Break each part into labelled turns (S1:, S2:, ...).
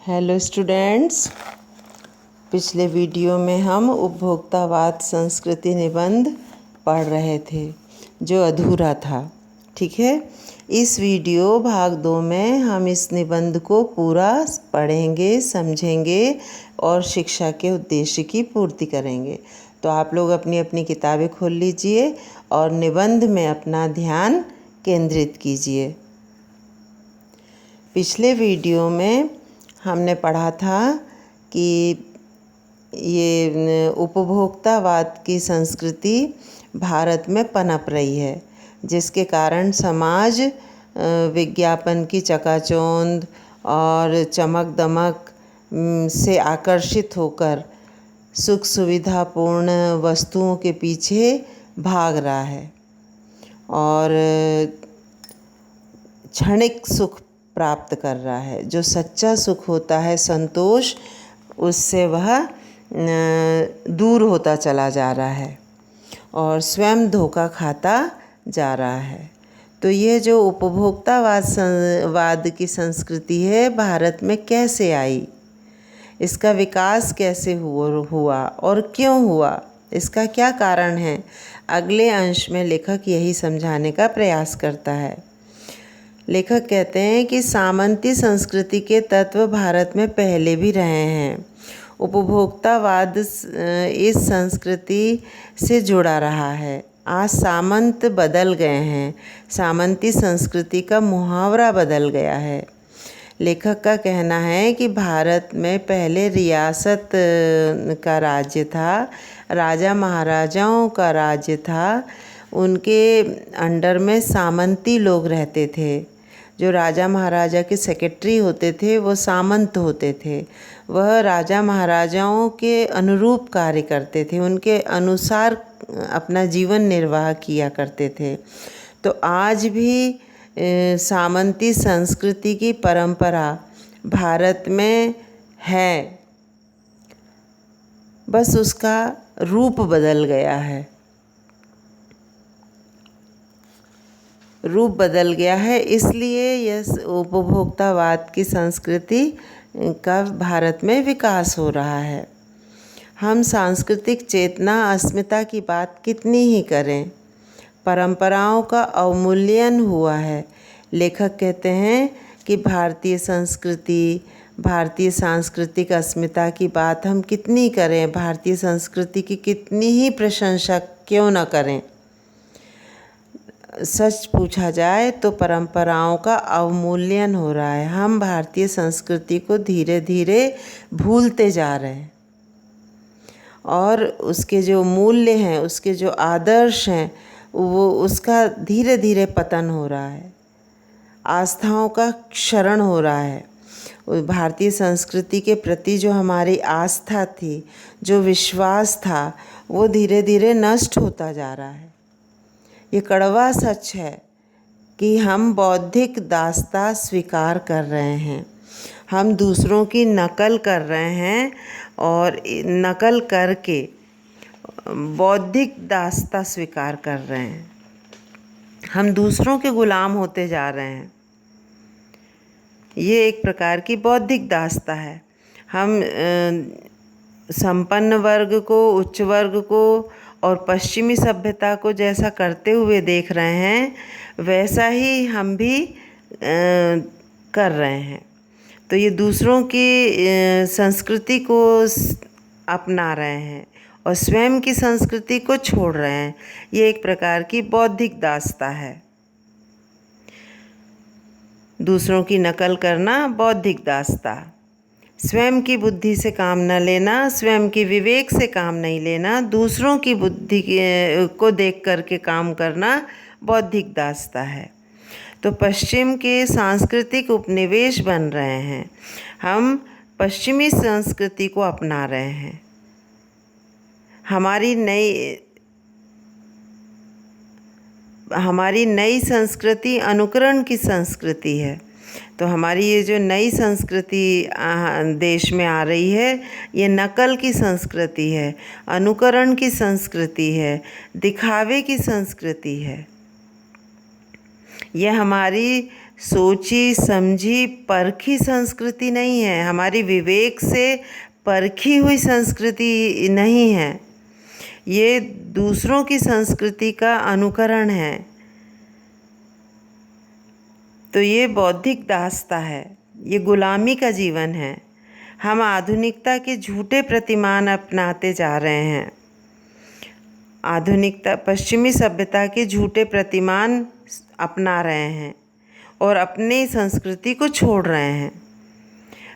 S1: Hello students, पिछले video में हम उपभोक्तावाद संस्कृति निबंध पढ़ रहे थे जो अधूरा था। ठीक है, इस वीडियो भाग 2 में हम इस निबंध को पूरा पढ़ेंगे, समझेंगे और शिक्षा के उद्देश्य की पूर्ति करेंगे। तो आप लोग अपनी अपनी किताबें खोल लीजिए और निबंध में अपना ध्यान केंद्रित कीजिए। पिछले वीडियो में हमने पढ़ा था कि ये उपभोक्तावाद की संस्कृति भारत में पनप रही है, जिसके कारण समाज विज्ञापन की चकाचौंध और चमक दमक से आकर्षित होकर सुख सुविधापूर्ण वस्तुओं के पीछे भाग रहा है और क्षणिक सुख प्राप्त कर रहा है। जो सच्चा सुख होता है, संतोष, उससे वह दूर होता चला जा रहा है और स्वयं धोखा खाता जा रहा है। तो ये जो उपभोक्तावाद की संस्कृति है भारत में कैसे आई, इसका विकास कैसे हुआ और क्यों हुआ, इसका क्या कारण है, अगले अंश में लेखक यही समझाने का प्रयास करता है। लेखक कहते हैं कि सामंती संस्कृति के तत्व भारत में पहले भी रहे हैं। उपभोक्तावाद इस संस्कृति से जुड़ा रहा है। आज सामंत बदल गए हैं, सामंती संस्कृति का मुहावरा बदल गया है। लेखक का कहना है कि भारत में पहले रियासत का राज्य था, राजा महाराजाओं का राज्य था, उनके अंडर में सामंती लोग रहते थे। जो राजा महाराजा के सेक्रेटरी होते थे वो सामंत होते थे। वह राजा महाराजाओं के अनुरूप कार्य करते थे, उनके अनुसार अपना जीवन निर्वाह किया करते थे। तो आज भी सामंती संस्कृति की परंपरा भारत में है, बस उसका रूप बदल गया है। रूप बदल गया है, इसलिए यह उपभोक्तावाद की संस्कृति का भारत में विकास हो रहा है। हम सांस्कृतिक चेतना अस्मिता की बात कितनी ही करें, परंपराओं का अवमूल्यन हुआ है। लेखक कहते हैं कि भारतीय संस्कृति, भारतीय सांस्कृतिक अस्मिता की बात हम कितनी करें, भारतीय संस्कृति की कितनी ही प्रशंसा क्यों न करें, सच पूछा जाए तो परंपराओं का अवमूल्यन हो रहा है। हम भारतीय संस्कृति को धीरे धीरे भूलते जा रहे हैं और उसके जो मूल्य हैं, उसके जो आदर्श हैं, वो उसका धीरे धीरे पतन हो रहा है, आस्थाओं का क्षरण हो रहा है। भारतीय संस्कृति के प्रति जो हमारी आस्था थी, जो विश्वास था, वो धीरे धीरे नष्ट होता जा रहा है। ये कड़वा सच है कि हम बौद्धिक दास्ता स्वीकार कर रहे हैं, हम दूसरों की नकल कर रहे हैं और नकल करके बौद्धिक दास्ता स्वीकार कर रहे हैं। हम दूसरों के गुलाम होते जा रहे हैं। ये एक प्रकार की बौद्धिक दास्ता है। हम संपन्न वर्ग को, उच्च वर्ग को और पश्चिमी सभ्यता को जैसा करते हुए देख रहे हैं, वैसा ही हम भी कर रहे हैं। तो ये दूसरों की संस्कृति को अपना रहे हैं और स्वयं की संस्कृति को छोड़ रहे हैं। ये एक प्रकार की बौद्धिक दास्ता है। दूसरों की नकल करना बौद्धिक दास्ता, स्वयं की बुद्धि से काम न लेना, स्वयं की विवेक से काम नहीं लेना, दूसरों की बुद्धि को देख करके काम करना बौद्धिक दास्ता है। तो पश्चिम के सांस्कृतिक उपनिवेश बन रहे हैं, हम पश्चिमी संस्कृति को अपना रहे हैं। हमारी नई संस्कृति अनुकरण की संस्कृति है। तो हमारी ये जो नई संस्कृति देश में आ रही है, ये नकल की संस्कृति है, अनुकरण की संस्कृति है, दिखावे की संस्कृति है। यह हमारी सोची समझी परखी संस्कृति नहीं है, हमारी विवेक से परखी हुई संस्कृति नहीं है। ये दूसरों की संस्कृति का अनुकरण है। तो ये बौद्धिक दास्ता है, ये गुलामी का जीवन है। हम आधुनिकता के झूठे प्रतिमान अपनाते जा रहे हैं। आधुनिकता, पश्चिमी सभ्यता के झूठे प्रतिमान अपना रहे हैं और अपनी संस्कृति को छोड़ रहे हैं।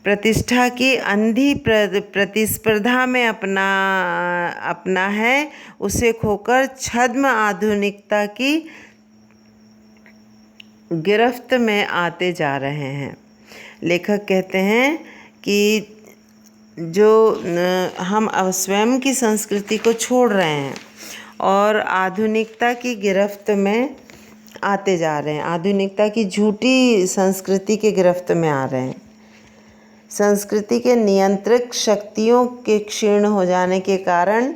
S1: प्रतिष्ठा की अंधी प्रतिस्पर्धा में अपना है, उसे खोकर छद्म आधुनिकता की गिरफ्त में आते जा रहे हैं। लेखक कहते हैं कि जो हम स्वयं की संस्कृति को छोड़ रहे हैं और आधुनिकता की गिरफ्त में आते जा रहे हैं, आधुनिकता की झूठी संस्कृति के गिरफ्त में आ रहे हैं। संस्कृति के नियंत्रक शक्तियों के क्षीण हो जाने के कारण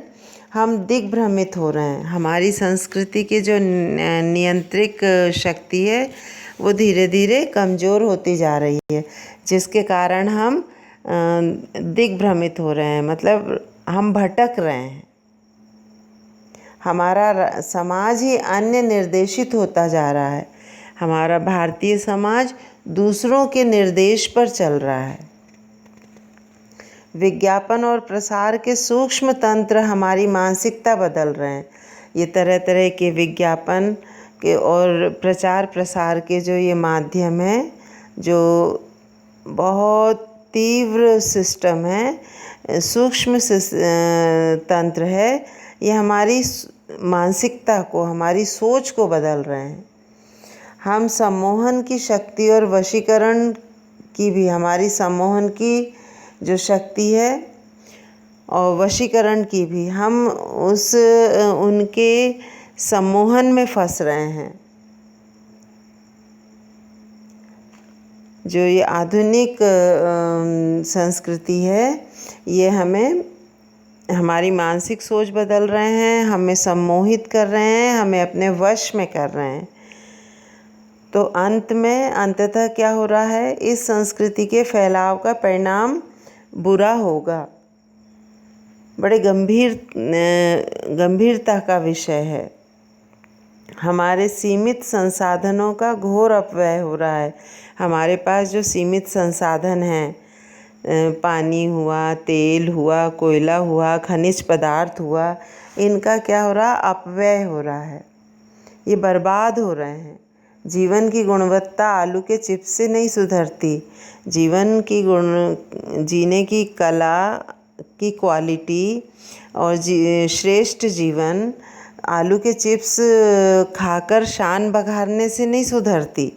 S1: हम दिग्भ्रमित हो रहे हैं। हमारी संस्कृति के जो नियंत्रिक शक्ति है वो धीरे धीरे कमज़ोर होती जा रही है, जिसके कारण हम दिग्भ्रमित हो रहे हैं, मतलब हम भटक रहे हैं। हमारा समाज ही अन्य निर्देशित होता जा रहा है। हमारा भारतीय समाज दूसरों के निर्देश पर चल रहा है। विज्ञापन और प्रसार के सूक्ष्म तंत्र हमारी मानसिकता बदल रहे हैं। ये तरह तरह के विज्ञापन के और प्रचार प्रसार के जो ये माध्यम है, जो बहुत तीव्र सिस्टम है, सूक्ष्म तंत्र है, ये हमारी मानसिकता को, हमारी सोच को बदल रहे हैं। हम सम्मोहन की शक्ति और वशीकरण की भी, हमारी सम्मोहन की जो शक्ति है और वशीकरण की भी, हम उनके सम्मोहन में फंस रहे हैं। जो ये आधुनिक संस्कृति है, ये हमारी मानसिक सोच बदल रहे हैं, हमें सम्मोहित कर रहे हैं, हमें अपने वश में कर रहे हैं। तो अंततः क्या हो रहा है, इस संस्कृति के फैलाव का परिणाम बुरा होगा। बड़े गंभीरता का विषय है। हमारे सीमित संसाधनों का घोर अपव्यय हो रहा है। हमारे पास जो सीमित संसाधन हैं, पानी हुआ, तेल हुआ, कोयला हुआ, खनिज पदार्थ हुआ, इनका क्या हो रहा, अपव्यय हो रहा है। ये बर्बाद हो रहे हैं। जीवन की गुणवत्ता आलू के चिप्स से नहीं सुधरती। जीवन की जीने की कला की क्वालिटी और श्रेष्ठ जीवन आलू के चिप्स खाकर शान बघारने से नहीं सुधरती,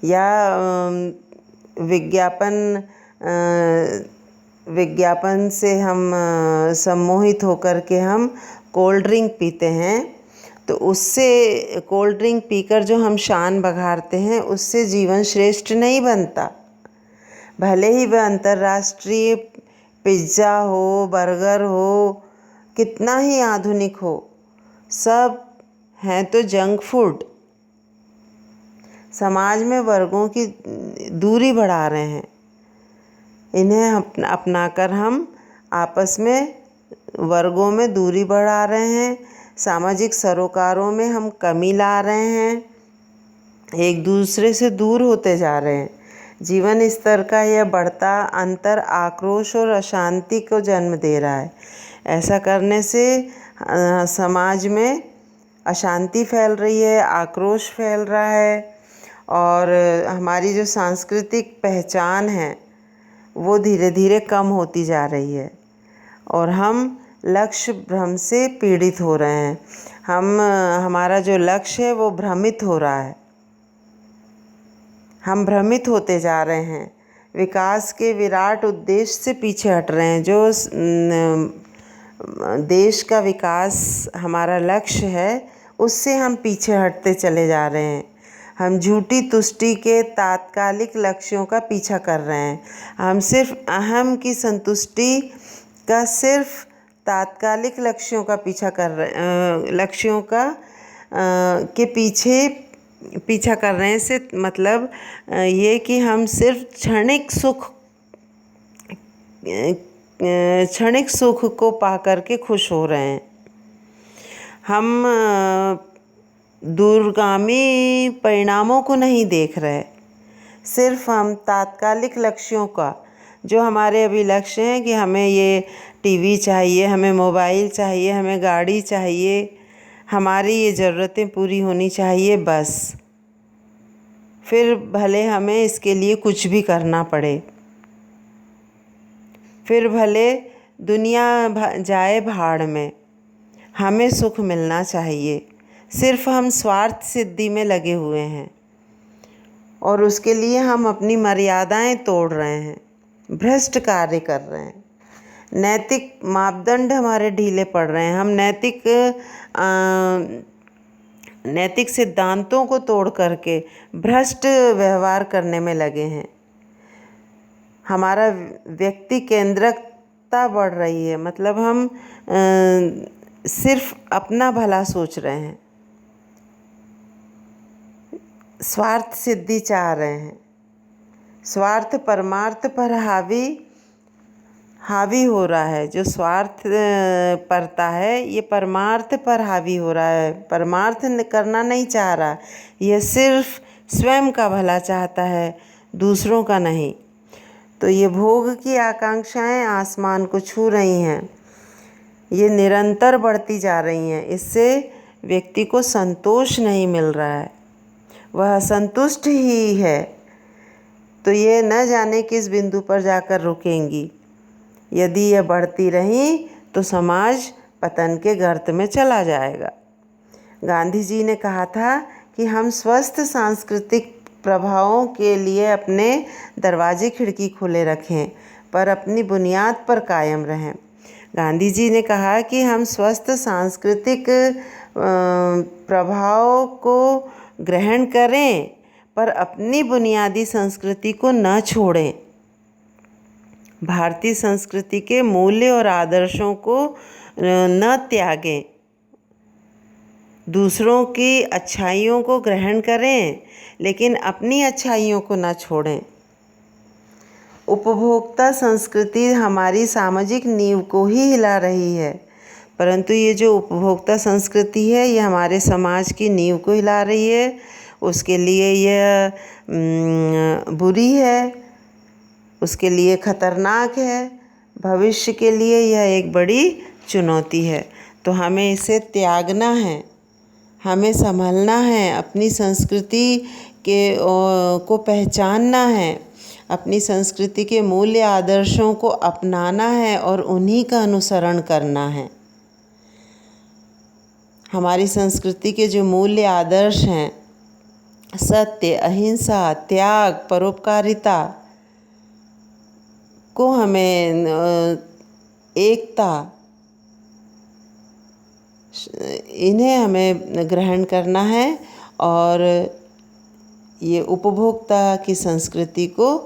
S1: या विज्ञापन से हम सम्मोहित होकर के हम कोल्ड ड्रिंक पीते हैं, तो उससे कोल्ड ड्रिंक पीकर जो हम शान बघारते हैं, उससे जीवन श्रेष्ठ नहीं बनता। भले ही वह अंतर्राष्ट्रीय पिज्ज़ा हो, बर्गर हो, कितना ही आधुनिक हो, सब हैं तो जंक फूड। समाज में वर्गों की दूरी बढ़ा रहे हैं। इन्हें अपनाकर हम आपस में वर्गों में दूरी बढ़ा रहे हैं, सामाजिक सरोकारों में हम कमी ला रहे हैं, एक दूसरे से दूर होते जा रहे हैं। जीवन स्तर का यह बढ़ता अंतर आक्रोश और अशांति को जन्म दे रहा है। ऐसा करने से समाज में अशांति फैल रही है, आक्रोश फैल रहा है, और हमारी जो सांस्कृतिक पहचान है वो धीरे धीरे कम होती जा रही है, और हम लक्ष्य भ्रम से पीड़ित हो रहे हैं। हमारा जो लक्ष्य है वो भ्रमित हो रहा है, हम भ्रमित होते जा रहे हैं, विकास के विराट उद्देश्य से पीछे हट रहे हैं। जो देश का विकास हमारा लक्ष्य है, उससे हम पीछे हटते चले जा रहे हैं। हम झूठी तुष्टि के तात्कालिक लक्ष्यों का पीछा कर रहे हैं। हम सिर्फ अहम की संतुष्टि का, सिर्फ तात्कालिक लक्ष्यों का पीछा कर रहे, लक्ष्यों का के पीछे पीछा कर रहे हैं। इससे मतलब ये कि हम सिर्फ क्षणिक सुख को पा करके खुश हो रहे हैं। हम दूरगामी परिणामों को नहीं देख रहे, सिर्फ हम तात्कालिक लक्ष्यों का, जो हमारे अभी लक्ष्य हैं कि हमें ये टीवी चाहिए, हमें मोबाइल चाहिए, हमें गाड़ी चाहिए, हमारी ये ज़रूरतें पूरी होनी चाहिए, बस। फिर भले हमें इसके लिए कुछ भी करना पड़े, फिर भले दुनिया जाए भाड़ में, हमें सुख मिलना चाहिए। सिर्फ हम स्वार्थ सिद्धि में लगे हुए हैं और उसके लिए हम अपनी मर्यादाएं तोड़ रहे हैं, भ्रष्ट कार्य कर रहे हैं। नैतिक मापदंड हमारे ढीले पड़ रहे हैं। हम नैतिक सिद्धांतों को तोड़ करके भ्रष्ट व्यवहार करने में लगे हैं। हमारा व्यक्ति केंद्रकता बढ़ रही है, मतलब हम सिर्फ अपना भला सोच रहे हैं, स्वार्थ सिद्धि चाह रहे हैं। स्वार्थ परमार्थ पर हावी हो रहा है। जो स्वार्थ परता है ये परमार्थ पर हावी हो रहा है। परमार्थ करना नहीं चाह रहा, यह सिर्फ स्वयं का भला चाहता है, दूसरों का नहीं। तो ये भोग की आकांक्षाएं आसमान को छू रही हैं, ये निरंतर बढ़ती जा रही हैं। इससे व्यक्ति को संतोष नहीं मिल रहा है, वह असंतुष्ट ही है। तो ये न जाने किस बिंदु पर जाकर रुकेंगी। यदि यह बढ़ती रही तो समाज पतन के गर्त में चला जाएगा। गांधी जी ने कहा था कि हम स्वस्थ सांस्कृतिक प्रभावों के लिए अपने दरवाजे खिड़की खुले रखें, पर अपनी बुनियाद पर कायम रहें। गांधी जी ने कहा कि हम स्वस्थ सांस्कृतिक प्रभाव को ग्रहण करें, पर अपनी बुनियादी संस्कृति को न छोड़ें। भारतीय संस्कृति के मूल्य और आदर्शों को न त्यागें। दूसरों की अच्छाइयों को ग्रहण करें, लेकिन अपनी अच्छाइयों को न छोड़ें। उपभोक्ता संस्कृति हमारी सामाजिक नींव को ही हिला रही है, परंतु ये जो उपभोक्ता संस्कृति है ये हमारे समाज की नींव को हिला रही है। उसके लिए यह बुरी है, उसके लिए खतरनाक है, भविष्य के लिए यह एक बड़ी चुनौती है। तो हमें इसे त्यागना है, हमें संभलना है, अपनी संस्कृति को पहचानना है, अपनी संस्कृति के मूल्य आदर्शों को अपनाना है और उन्हीं का अनुसरण करना है। हमारी संस्कृति के जो मूल्य आदर्श हैं, सत्य, अहिंसा, त्याग, परोपकारिता को हमें, एकता, इन्हें हमें ग्रहण करना है और ये उपभोक्ता की संस्कृति को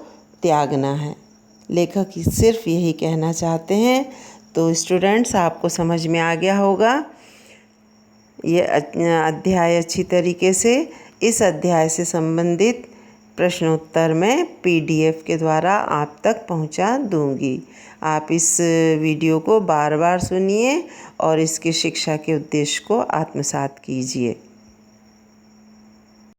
S1: त्यागना है। लेखक सिर्फ यही कहना चाहते हैं। तो स्टूडेंट्स, आपको समझ में आ गया होगा ये अध्याय अच्छी तरीके से। इस अध्याय से संबंधित प्रश्नोत्तर मैं PDF के द्वारा आप तक पहुंचा दूंगी। आप इस वीडियो को बार बार सुनिए और इसकी शिक्षा के उद्देश्य को आत्मसात कीजिए।